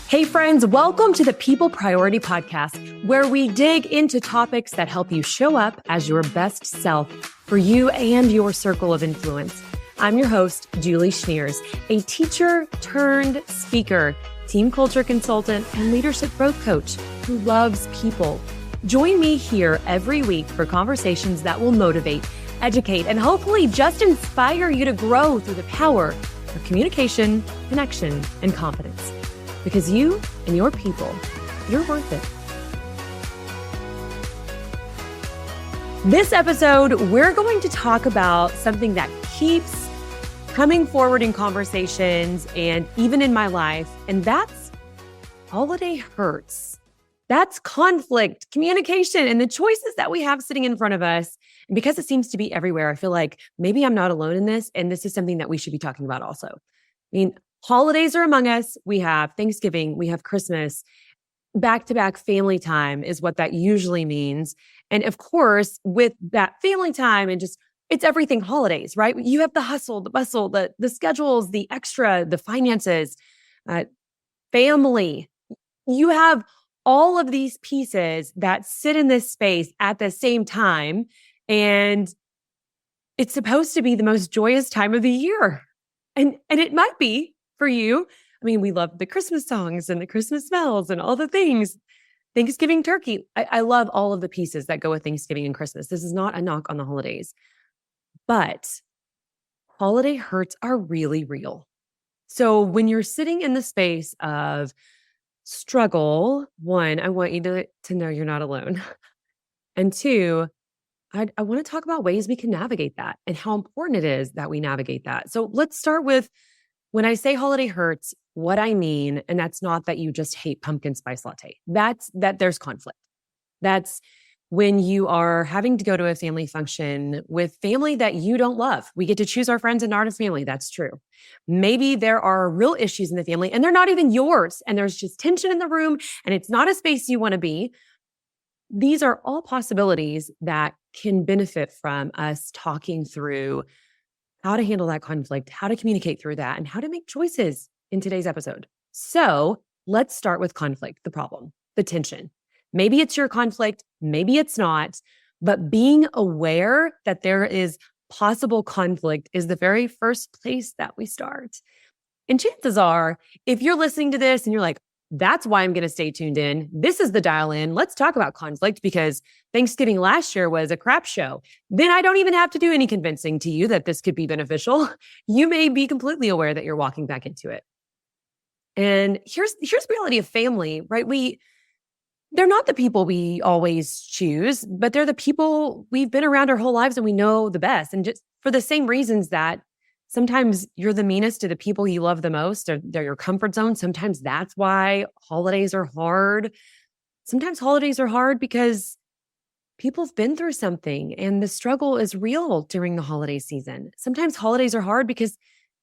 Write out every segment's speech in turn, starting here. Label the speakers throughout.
Speaker 1: Hey friends, welcome to the People Priority Podcast, where we dig into topics that help you show up as your best self for you and your circle of influence. I'm your host, Julie Schneers, a teacher turned speaker, team culture consultant, and leadership growth coach who loves people. Join me here every week for conversations that will motivate, educate, and hopefully just inspire you to grow through the power of communication, connection, and confidence. Because you and your people, you're worth it. This episode, we're going to talk about something that keeps coming forward in conversations and even in my life, and that's holiday hurts. That's conflict, communication, and the choices that we have sitting in front of us. And because it seems to be everywhere, I feel like maybe I'm not alone in this, and this is something that we should be talking about also. Holidays are among us. We have Thanksgiving, we have Christmas. Back-to-back family time is what that usually means. And of course, with that family time and just, it's everything holidays, right? You have the hustle, the bustle, the schedules, the extra, the finances, family. You have all of these pieces that sit in this space at the same time. And it's supposed to be the most joyous time of the year. And it might be for you. I mean, we love the Christmas songs and the Christmas smells and all the things. Thanksgiving turkey. I love all of the pieces that go with Thanksgiving and Christmas. This is not a knock on the holidays. But holiday hurts are really real. So when you're sitting in the space of struggle, one, I want you to know you're not alone. And two, I want to talk about ways we can navigate that and how important it is that we navigate that. So let's start with, when I say holiday hurts, what I mean, and that's not that you just hate pumpkin spice latte. That's that there's conflict. That's when you are having to go to a family function with family that you don't love. We get to choose our friends and not our family. That's true. Maybe there are real issues in the family and they're not even yours. And there's just tension in the room and it's not a space you want to be. These are all possibilities that can benefit from us talking through how to handle that conflict, how to communicate through that, and how to make choices in today's episode. So let's start with conflict, the problem, the tension. Maybe it's your conflict, maybe it's not, but being aware that there is possible conflict is the very first place that we start. And chances are, if you're listening to this and you're like, that's why I'm going to stay tuned in. This is the dial in. Let's talk about conflict because Thanksgiving last year was a crap show. Then I don't even have to do any convincing to you that this could be beneficial. You may be completely aware that you're walking back into it. And here's the reality of family, right? They're not the people we always choose, but they're the people we've been around our whole lives and we know the best. And just for the same reasons that sometimes you're the meanest to the people you love the most, or they're your comfort zone. Sometimes that's why holidays are hard. Sometimes holidays are hard because people have been through something and the struggle is real during the holiday season. Sometimes holidays are hard because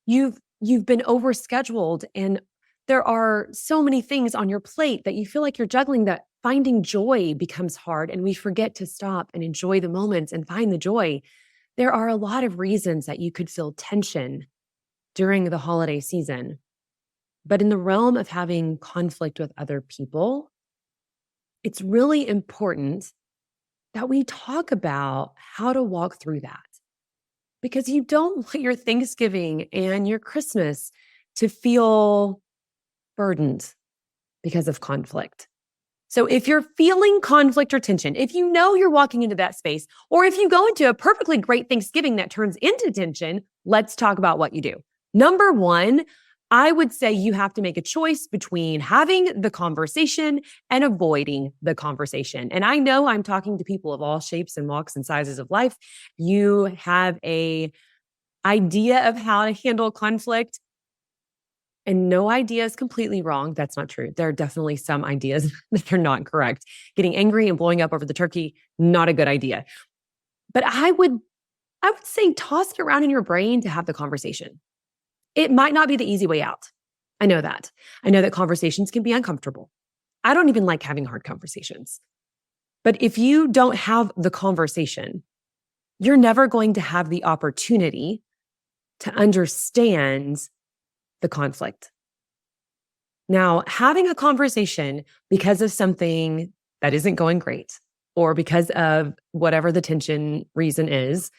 Speaker 1: you've been overscheduled and there are so many things on your plate that you feel like you're juggling that finding joy becomes hard and we forget to stop and enjoy the moments and find the joy. There are a lot of reasons that you could feel tension during the holiday season. But in the realm of having conflict with other people, it's really important that we talk about how to walk through that. Because you don't want your Thanksgiving and your Christmas to feel burdened because of conflict. So if you're feeling conflict or tension, if you know you're walking into that space, or if you go into a perfectly great Thanksgiving that turns into tension, let's talk about what you do. Number one, I would say you have to make a choice between having the conversation and avoiding the conversation. And I know I'm talking to people of all shapes and walks and sizes of life. You have an idea of how to handle conflict. And no idea is completely wrong. That's not true. There are definitely some ideas that are not correct. Getting angry and blowing up over the turkey, not a good idea. But I would say toss it around in your brain to have the conversation. It might not be the easy way out. I know that. I know that conversations can be uncomfortable. I don't even like having hard conversations. But if you don't have the conversation, you're never going to have the opportunity to understand the conflict. Now, having a conversation because of something that isn't going great or because of whatever the tension reason is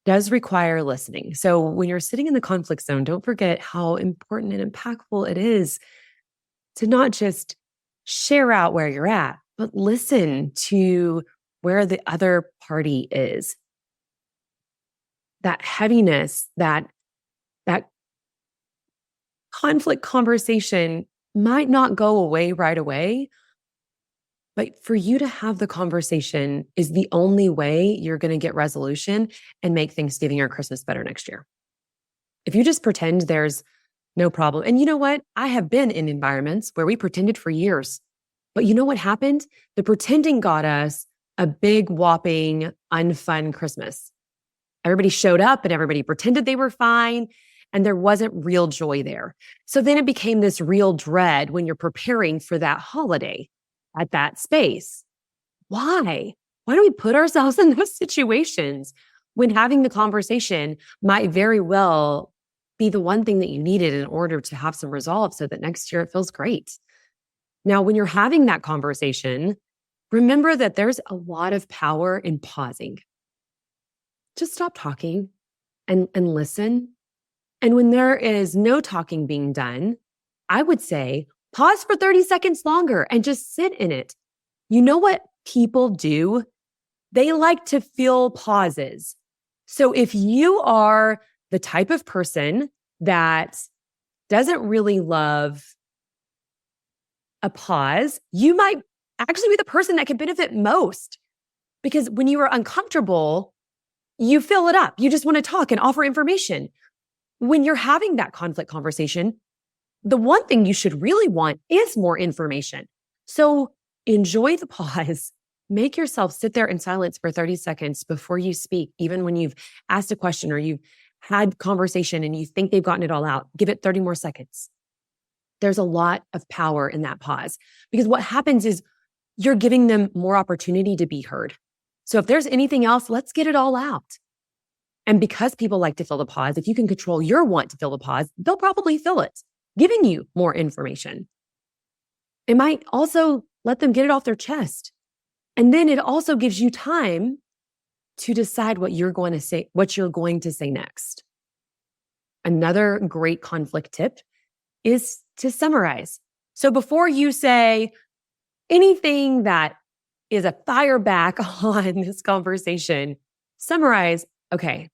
Speaker 1: does require listening. So when you're sitting in the conflict zone, don't forget how important and impactful it is to not just share out where you're at, but listen to where the other party is. That heaviness, that conflict conversation might not go away right away, but for you to have the conversation is the only way you're going to get resolution and make Thanksgiving or Christmas better next year. If you just pretend there's no problem, and you know what? I have been in environments where we pretended for years, but you know what happened? The pretending got us a big, whopping, unfun Christmas. Everybody showed up and everybody pretended they were fine, and there wasn't real joy there. So then it became this real dread when you're preparing for that holiday at that space. Why? Why do we put ourselves in those situations when having the conversation might very well be the one thing that you needed in order to have some resolve so that next year it feels great? Now, when you're having that conversation, remember that there's a lot of power in pausing. Just stop talking and listen. And when there is no talking being done, I would say pause for 30 seconds longer and just sit in it. You know what people do? They like to fill pauses. So if you are the type of person that doesn't really love a pause, you might actually be the person that can benefit most. Because when you are uncomfortable, you fill it up. You just want to talk and offer information. When you're having that conflict conversation, the one thing you should really want is more information. So enjoy the pause. Make yourself sit there in silence for 30 seconds before you speak, even when you've asked a question or you've had conversation and you think they've gotten it all out. Give it 30 more seconds. There's a lot of power in that pause because what happens is you're giving them more opportunity to be heard. So if there's anything else, let's get it all out. And because people like to fill the pause, if you can control your want to fill the pause, they'll probably fill it, giving you more information. It might also let them get it off their chest. And then it also gives you time to decide what you're going to say next. Another great conflict tip is to summarize. So before you say anything that is a fire back on this conversation, summarize, okay,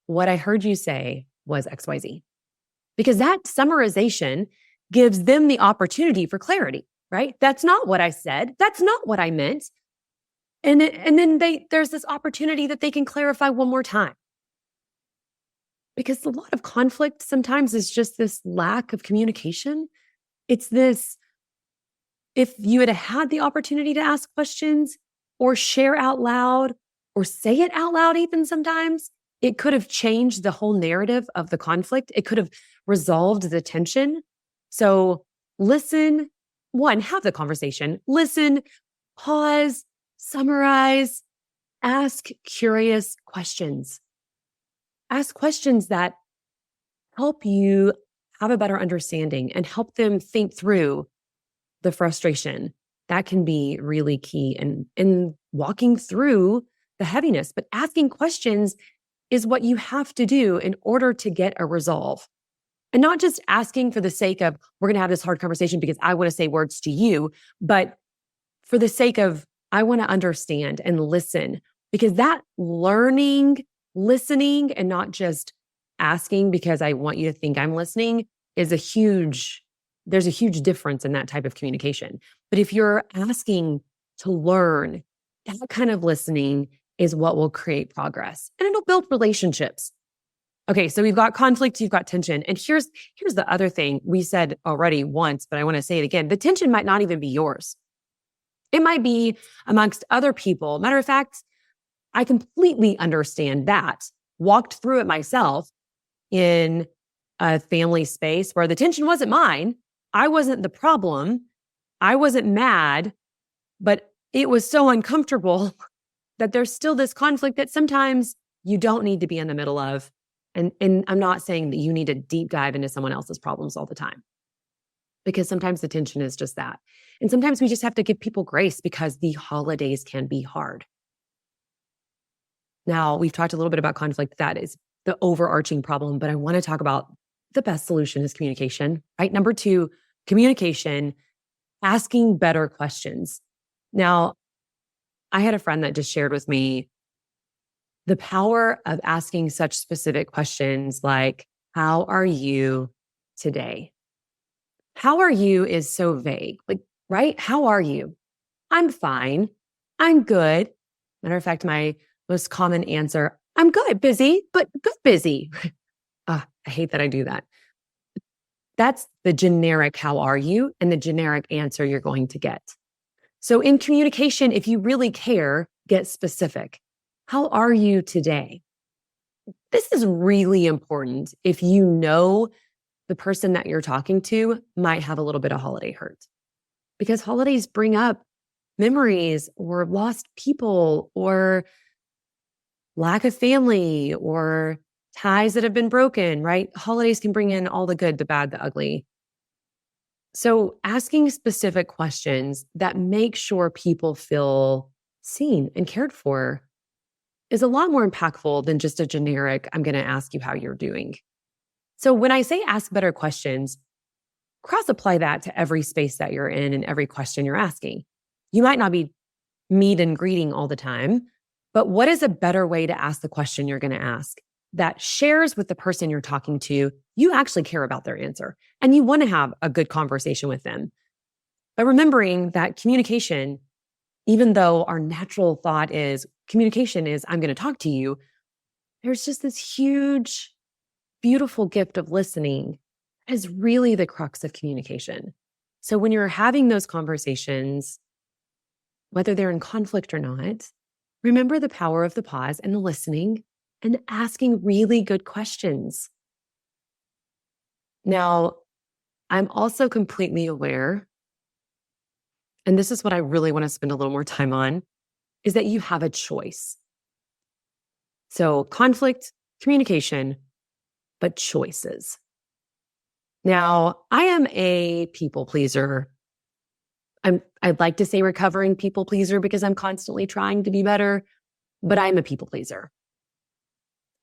Speaker 1: what I heard you say was XYZ. Because that summarization gives them the opportunity for clarity, right? That's not what I said. That's not what I meant. And then there's this opportunity that they can clarify one more time. Because a lot of conflict sometimes is just this lack of communication. It's this, if you had the opportunity to ask questions or share out loud or say it out loud even sometimes, it could have changed the whole narrative of the conflict. It could have resolved the tension. So listen, one, have the conversation, listen, pause, summarize, ask curious questions. Ask questions that help you have a better understanding and help them think through the frustration. That can be really key in walking through the heaviness. But asking questions is what you have to do in order to get a resolve. And not just asking for the sake of, we're going to have this hard conversation because I want to say words to you, but for the sake of, I want to understand and listen, because that learning, listening, and not just asking because I want you to think I'm listening is there's a huge difference in that type of communication. But if you're asking to learn, that kind of listening is what will create progress and it'll build relationships. Okay, so we've got conflict, you've got tension. And here's the other thing we said already once, but I want to say it again. The tension might not even be yours. It might be amongst other people. Matter of fact, I completely understand that. Walked through it myself in a family space where the tension wasn't mine. I wasn't the problem. I wasn't mad, but it was so uncomfortable that there's still this conflict that sometimes you don't need to be in the middle of. And I'm not saying that you need to deep dive into someone else's problems all the time. because sometimes the tension is just that. And sometimes we just have to give people grace because the holidays can be hard. Now, we've talked a little bit about conflict. That is the overarching problem, but I want to talk about the best solution is communication, right? Number two, communication, asking better questions. Now, I had a friend that just shared with me the power of asking such specific questions like, how are you today? How are you is so vague. Like, right? How are you? I'm fine. I'm good. Matter of fact, my most common answer, I'm good, busy, but good busy. I hate that I do that. That's the generic, how are you? And the generic answer you're going to get. So in communication, if you really care, get specific. How are you today? This is really important if you know the person that you're talking to might have a little bit of holiday hurt because holidays bring up memories or lost people or lack of family or ties that have been broken, right? Holidays can bring in all the good, the bad, the ugly. So asking specific questions that make sure people feel seen and cared for is a lot more impactful than just a generic, I'm going to ask you how you're doing. So when I say ask better questions, cross apply that to every space that you're in and every question you're asking. You might not be meet and greeting all the time, but what is a better way to ask the question you're going to ask that shares with the person you're talking to? You actually care about their answer and you want to have a good conversation with them. But remembering that communication, even though our natural thought is communication is, I'm going to talk to you, there's just this huge, beautiful gift of listening that is really the crux of communication. So when you're having those conversations, whether they're in conflict or not, remember the power of the pause and the listening and asking really good questions. Now, I'm also completely aware, and this is what I really want to spend a little more time on, is that you have a choice. So conflict, communication, but choices. Now, I am a people pleaser. I'd like to say recovering people pleaser because I'm constantly trying to be better, but I'm a people pleaser.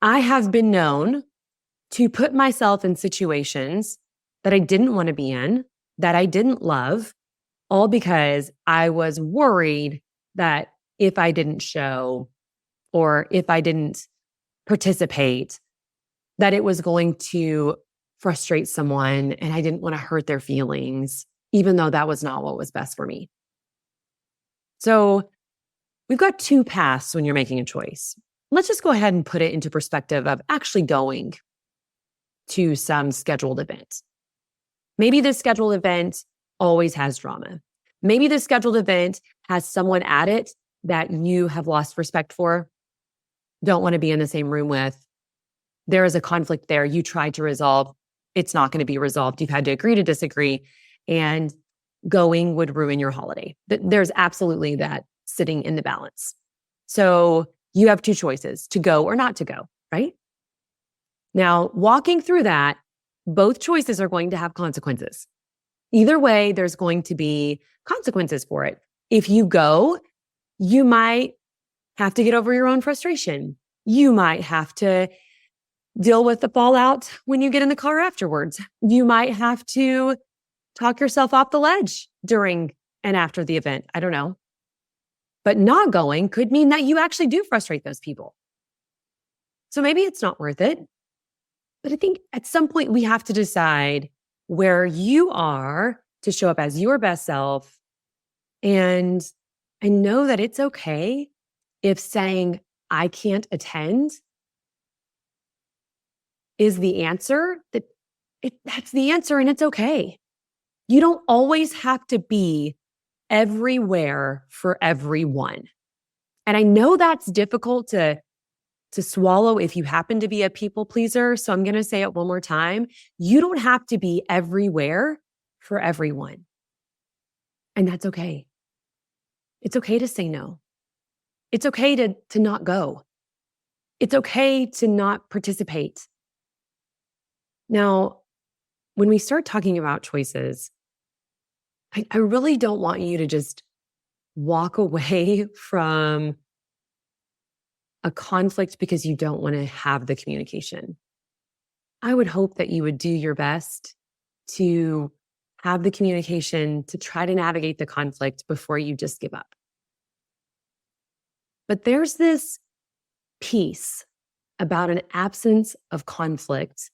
Speaker 1: I have been known to put myself in situations that I didn't want to be in, that I didn't love, all because I was worried that if I didn't show or if I didn't participate, that it was going to frustrate someone and I didn't want to hurt their feelings, even though that was not what was best for me. So we've got two paths when you're making a choice. Let's just go ahead and put it into perspective of actually going to some scheduled event. Maybe this scheduled event always has drama. Maybe this scheduled event has someone at it that you have lost respect for, don't want to be in the same room with. There is a conflict there. You tried to resolve. It's not going to be resolved. You've had to agree to disagree, and going would ruin your holiday. There's absolutely that sitting in the balance. So you have two choices, to go or not to go, right? Now, walking through that, both choices are going to have consequences. Either way, there's going to be consequences for it. If you go, you might have to get over your own frustration. You might have to deal with the fallout when you get in the car afterwards. You might have to talk yourself off the ledge during and after the event. I don't know. But not going could mean that you actually do frustrate those people. So maybe it's not worth it. But I think at some point we have to decide where you are to show up as your best self. And I know that it's okay if saying, I can't attend is the answer, that's the answer and it's okay. You don't always have to be everywhere for everyone. And I know that's difficult to swallow if you happen to be a people pleaser. So I'm going to say it one more time. You don't have to be everywhere for everyone. And that's okay. It's okay to say no. It's okay to not go. It's okay to not participate. Now, when we start talking about choices, I really don't want you to just walk away from a conflict because you don't want to have the communication. I would hope that you would do your best to have the communication to try to navigate the conflict before you just give up. But there's this piece about an absence of conflict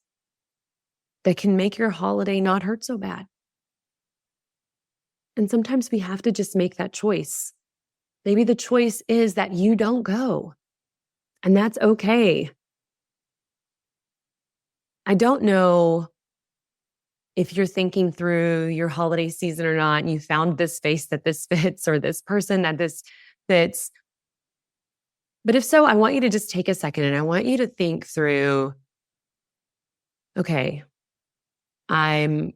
Speaker 1: that can make your holiday not hurt so bad. And sometimes we have to just make that choice. Maybe the choice is that you don't go, and that's okay. I don't know if you're thinking through your holiday season or not, and you found this space that this fits or this person that this fits. But if so, I want you to just take a second and I want you to think through, okay, I'm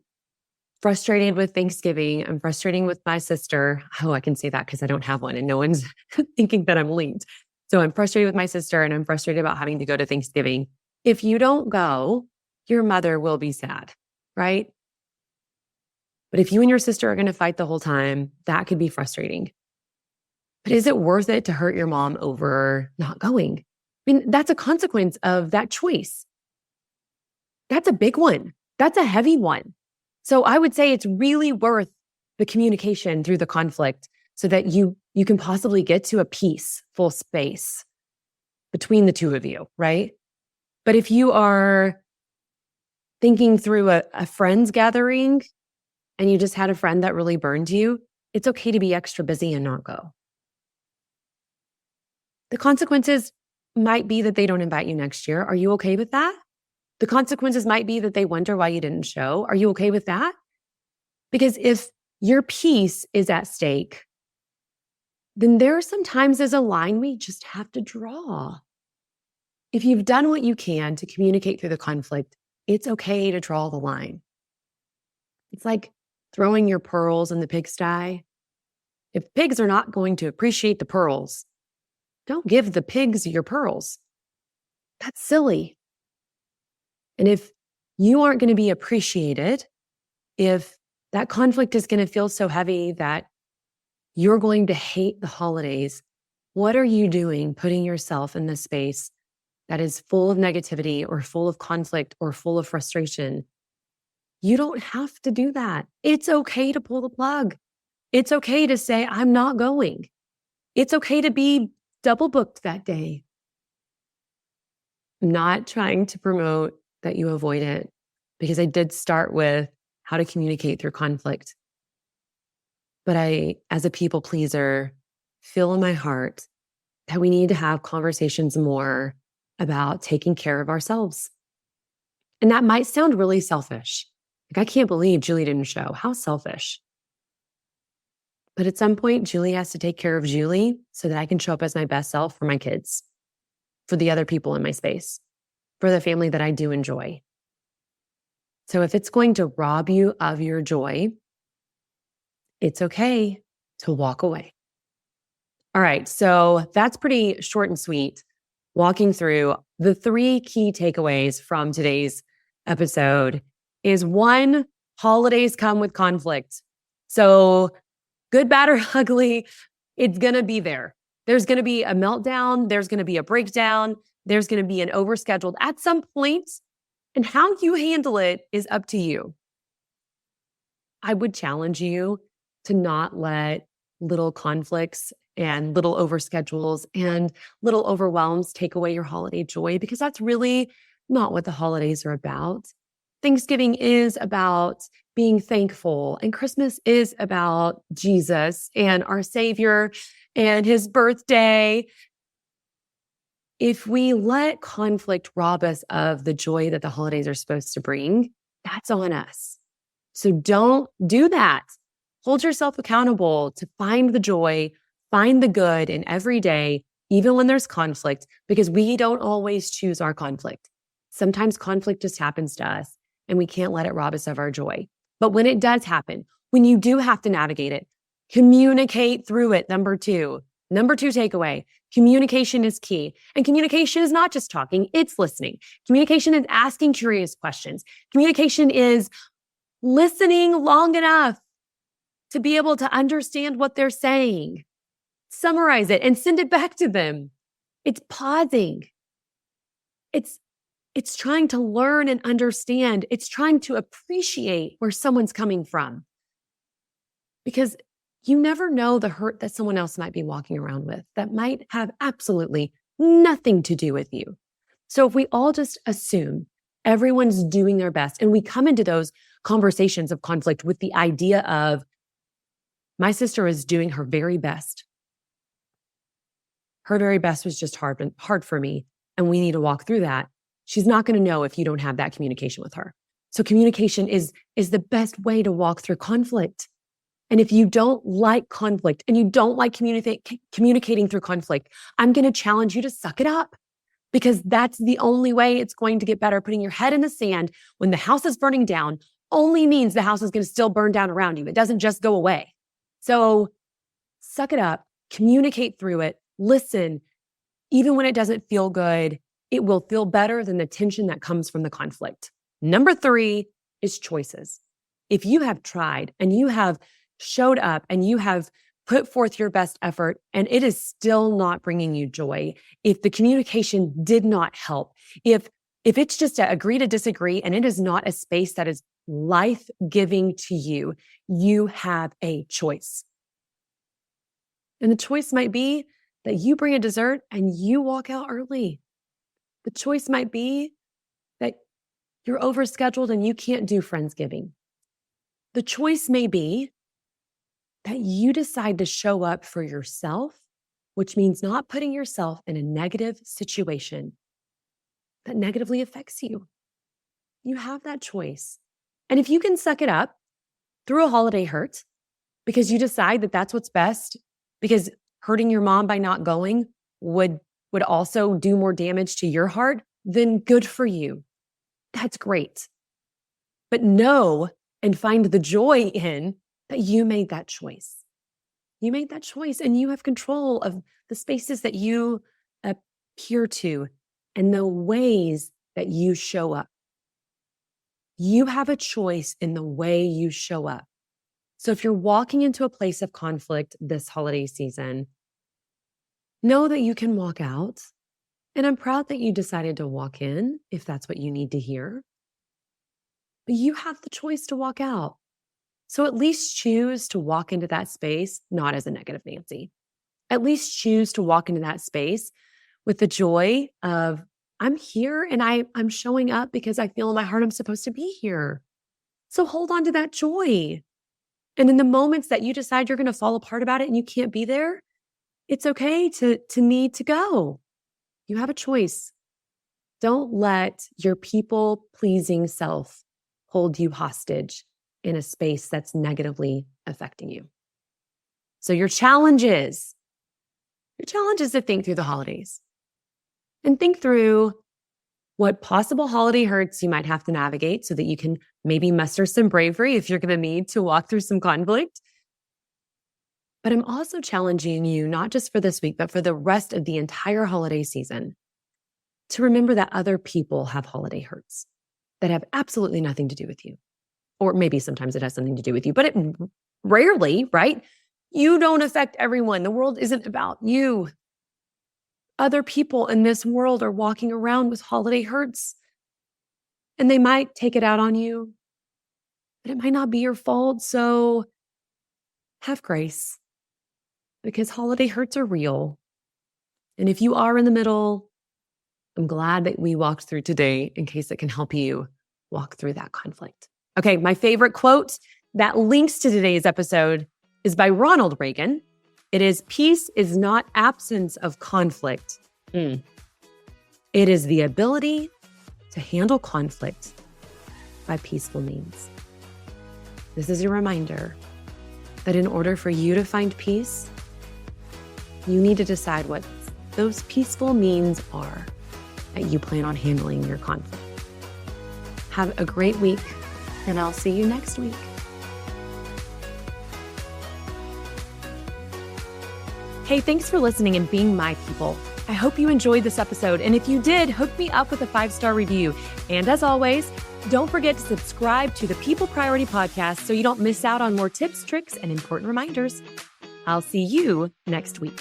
Speaker 1: frustrated with Thanksgiving. I'm frustrated with my sister. Oh, I can say that because I don't have one and no one's thinking that I'm linked. So I'm frustrated with my sister and I'm frustrated about having to go to Thanksgiving. If you don't go, your mother will be sad, right? But if you and your sister are going to fight the whole time, that could be frustrating. But is it worth it to hurt your mom over not going? I mean, that's a consequence of that choice. That's a big one. That's a heavy one. So I would say it's really worth the communication through the conflict so that you can possibly get to a peaceful space between the two of you, right? But if you are thinking through a friends gathering and you just had a friend that really burned you, it's okay to be extra busy and not go. The consequences might be that they don't invite you next year. Are you okay with that? The consequences might be that they wonder why you didn't show. Are you okay with that? Because if your peace is at stake, then there are some times there's a line we just have to draw. If you've done what you can to communicate through the conflict, it's okay to draw the line. It's like throwing your pearls in the pigsty. If pigs are not going to appreciate the pearls, don't give the pigs your pearls. That's silly. And if you aren't going to be appreciated, if that conflict is going to feel so heavy that you're going to hate the holidays, what are you doing putting yourself in this space that is full of negativity or full of conflict or full of frustration? You don't have to do that. It's okay to pull the plug. It's okay to say, I'm not going. It's okay to be double booked that day. I'm not trying to promote that you avoid it because I did start with how to communicate through conflict. But I, as a people pleaser, feel in my heart that we need to have conversations more about taking care of ourselves. And that might sound really selfish. Like, I can't believe Julie didn't show. How selfish. But at some point, Julie has to take care of Julie so that I can show up as my best self for my kids, for the other people in my space, for the family that I do enjoy. So if it's going to rob you of your joy, it's okay to walk away. All right, so that's pretty short and sweet, walking through the 3 key takeaways from today's episode is 1, holidays come with conflict. So good, bad, or ugly, it's going to be there. There's going to be a meltdown. There's going to be a breakdown. There's going to be an overscheduled at some point. And how you handle it is up to you. I would challenge you to not let little conflicts and little overschedules and little overwhelms take away your holiday joy, because that's really not what the holidays are about. Thanksgiving is about being thankful, and Christmas is about Jesus and our Savior and his birthday. If we let conflict rob us of the joy that the holidays are supposed to bring, that's on us. So don't do that. Hold yourself accountable to find the joy, find the good in every day, even when there's conflict, because we don't always choose our conflict. Sometimes conflict just happens to us and we can't let it rob us of our joy. But when it does happen, when you do have to navigate it, communicate through it. Number 2 takeaway, communication is key. And communication is not just talking, it's listening. Communication is asking curious questions. Communication is listening long enough to be able to understand what they're saying, summarize it, and send it back to them. It's pausing. It's trying to learn and understand. It's trying to appreciate where someone's coming from. Because you never know the hurt that someone else might be walking around with that might have absolutely nothing to do with you. So if we all just assume everyone's doing their best and we come into those conversations of conflict with the idea of, my sister is doing her very best. Her very best was just hard for me, and we need to walk through that. She's not going to know if you don't have that communication with her. So communication is the best way to walk through conflict. And if you don't like conflict and you don't like communicating through conflict, I'm going to challenge you to suck it up, because that's the only way it's going to get better. Putting your head in the sand when the house is burning down only means the house is going to still burn down around you. It doesn't just go away. So suck it up, communicate through it, listen. Even when it doesn't feel good, it will feel better than the tension that comes from the conflict. Number 3 is choices. If you have tried and you have showed up and you have put forth your best effort and it is still not bringing you joy, if the communication did not help, if it's just to agree to disagree and it is not a space that is life-giving to you, you have a choice. And the choice might be that you bring a dessert and you walk out early. The choice might be that you're overscheduled and you can't do Friendsgiving. The choice may be that you decide to show up for yourself, which means not putting yourself in a negative situation that negatively affects you. You have that choice. And if you can suck it up through a holiday hurt because you decide that that's what's best, because hurting your mom by not going would also do more damage to your heart, then good for you. That's great. But know and find the joy in that you made that choice. You made that choice and you have control of the spaces that you appear to and the ways that you show up. You have a choice in the way you show up. So if you're walking into a place of conflict this holiday season, know that you can walk out. And I'm proud that you decided to walk in if that's what you need to hear. But you have the choice to walk out. So at least choose to walk into that space, not as a negative Nancy. At least choose to walk into that space with the joy of, I'm here and I'm showing up because I feel in my heart I'm supposed to be here. So hold on to that joy. And in the moments that you decide you're going to fall apart about it and you can't be there, it's okay to need to go. You have a choice. Don't let your people-pleasing self hold you hostage in a space that's negatively affecting you. So your challenge is to think through the holidays and think through what possible holiday hurts you might have to navigate so that you can maybe muster some bravery if you're going to need to walk through some conflict. But I'm also challenging you, not just for this week, but for the rest of the entire holiday season, to remember that other people have holiday hurts that have absolutely nothing to do with you. Or maybe sometimes it has something to do with you, but it rarely, right? You don't affect everyone. The world isn't about you. Other people in this world are walking around with holiday hurts, and they might take it out on you, but it might not be your fault. So have grace, because holiday hurts are real. And if you are in the middle, I'm glad that we walked through today in case it can help you walk through that conflict. Okay, my favorite quote that links to today's episode is by Ronald Reagan. It is, "Peace is not absence of conflict. It is the ability to handle conflict by peaceful means." This is a reminder that in order for you to find peace, you need to decide what those peaceful means are that you plan on handling your conflict. Have a great week, and I'll see you next week. Hey, thanks for listening and being my people. I hope you enjoyed this episode, and if you did, hook me up with a 5-star review. And as always, Don't forget to subscribe to the People Priority Podcast so you don't miss out on more tips, tricks, and important reminders. I'll see you next week.